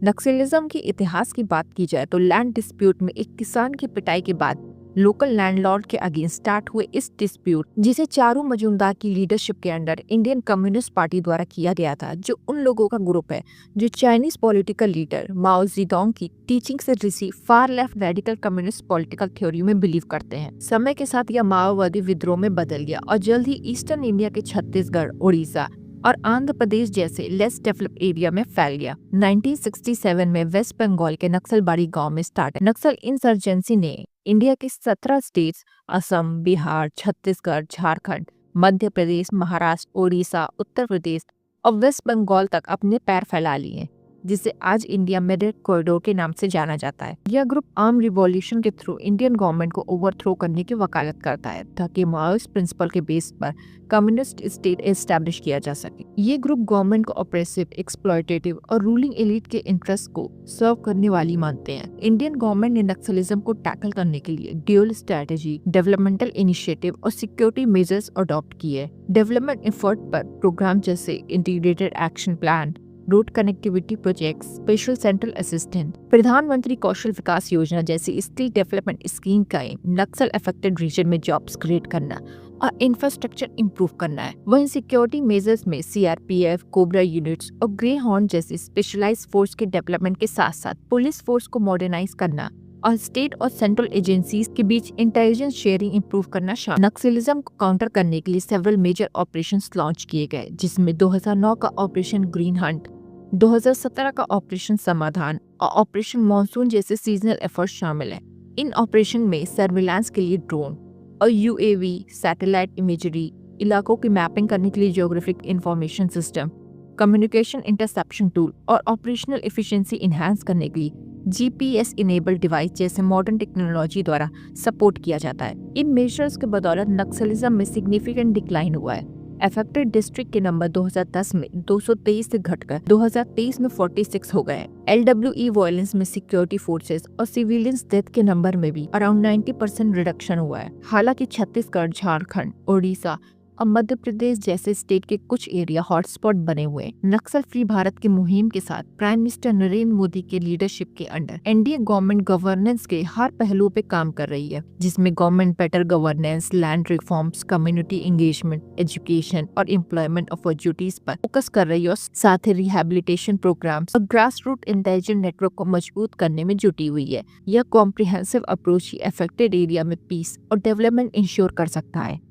नक्सलिज्म के इतिहास की बात की जाए तो लैंड डिस्प्यूट में एक किसान की पिटाई के बाद लोकल लैंडलॉर्ड के अगेंस्ट स्टार्ट हुए इस डिस्प्यूट, जिसे चारू मजूमदार की लीडरशिप के अंडर इंडियन कम्युनिस्ट पार्टी द्वारा किया गया था, जो उन लोगों का ग्रुप है जो चाइनीज पॉलिटिकल लीडर माओ जेडोंग की टीचिंग से receive far left radical communist political theory में बिलीव करते हैं। समय के साथ यह माओवादी विद्रोह में बदल गया और जल्द ही ईस्टर्न इंडिया के छत्तीसगढ़, उड़ीसा और आंध्र प्रदेश जैसे लेस डेवलप एरिया में फैल गया। 1967 में वेस्ट बंगाल के नक्सलबाड़ी गांव में स्टार्ट नक्सल इंसर्जेंसी ने इंडिया के 17 स्टेट्स असम, बिहार, छत्तीसगढ़, झारखंड, मध्य प्रदेश, महाराष्ट्र, उड़ीसा, उत्तर प्रदेश और वेस्ट बंगाल तक अपने पैर फैला लिए, जिसे आज इंडिया मिड कॉरिडोर के नाम से जाना जाता है। यह ग्रुप आर्म रिवॉल्यूशन के थ्रू इंडियन गवर्नमेंट को ओवरथ्रो करने की वकालत करता है ताकि माओइस्ट प्रिंसिपल के बेस पर कम्युनिस्ट स्टेट एस्टैब्लिश किया जा सके। ये ग्रुप गवर्नमेंट को ऑपरेसिव, एक्सप्लॉयटेटिव और रूलिंग एलिट के इंटरेस्ट को सर्व करने वाली मानते हैं। इंडियन गवर्नमेंट ने नक्सलिज्म को टैकल करने के लिए ड्यूअल स्ट्रेटेजी, डेवलपमेंटल इनिशिएटिव और सिक्योरिटी मेजर्स अडॉप्ट किए। डेवलपमेंट एफर्ट पर प्रोग्राम जैसे integrated action plan, road connectivity project, special central assistant, प्रधानमंत्री कौशल विकास योजना जैसी स्किल डेवलपमेंट स्कीम का एम नक्सल अफेक्टेड रीजन में जॉब्स क्रिएट करना और इंफ्रास्ट्रक्चर इंप्रूव करना है। वहीं सिक्योरिटी मेजर्स में सीआरपीएफ, कोबरा यूनिट्स और ग्रे हॉर्न जैसी स्पेशलाइज्ड फोर्स के डेवलपमेंट के साथ साथ पुलिस फोर्स को मॉडर्नाइज करना और स्टेट और सेंट्रल एजेंसीज के बीच इंटेलिजेंस शेयरिंग इंप्रूव करना शामिल। नक्सलिज्म को काउंटर करने के लिए सेवरल मेजर ऑपरेशंस लॉन्च किए गए, जिसमें 2009 का ऑपरेशन ग्रीन हंट, 2017 का ऑपरेशन समाधान और ऑपरेशन मॉनसून जैसे सीजनल एफर्ट्स शामिल हैं। इन ऑपरेशन में सर्विलांस के लिए ड्रोन और यूएवी, सैटेलाइट इमेजरी, इलाकों की मैपिंग करने के लिए geographic information system, communication interception tool और ऑपरेशनल एफिशिएंसी इनहैंस करने के लिए जीपीएस इनेबल्ड डिवाइस जैसे मॉडर्न टेक्नोलॉजी द्वारा सपोर्ट किया जाता है। इन मेजर्स के बदौलत नक्सलिज्म में सिग्निफिकेंट डिक्लाइन हुआ है। अफेक्टेड डिस्ट्रिक्ट के नंबर 2010 में 223 से घटकर 2023 में 46 हो गए। LWE वायलेंस में सिक्योरिटी फोर्सेस और सिविलियंस डेथ के नंबर में भी अराउंड 90% रिडक्शन हुआ है। हालांकि छत्तीसगढ़, झारखंड, उड़ीसा और मध्य प्रदेश जैसे स्टेट के कुछ एरिया हॉटस्पॉट बने हुए। नक्सल फ्री भारत की मुहिम के साथ प्राइम मिनिस्टर नरेंद्र मोदी के लीडरशिप के अंडर एनडीए गवर्नमेंट गवर्नेंस के हर पहलू पे काम कर रही है, जिसमें government better governance, land reforms, community engagement, education और एम्प्लॉयमेंट अपॉर्चुनिटीज पर फोकस कर रही है और साथ ही रिहेबिलिटेशन प्रोग्राम्स और ग्रास रूट इंटेलिजेंस नेटवर्क को मजबूत करने में जुटी हुई है। यह कॉम्प्रिहेंसिव अप्रोच ही अफेक्टेड एरिया में पीस और डेवलपमेंट इंश्योर कर सकता है।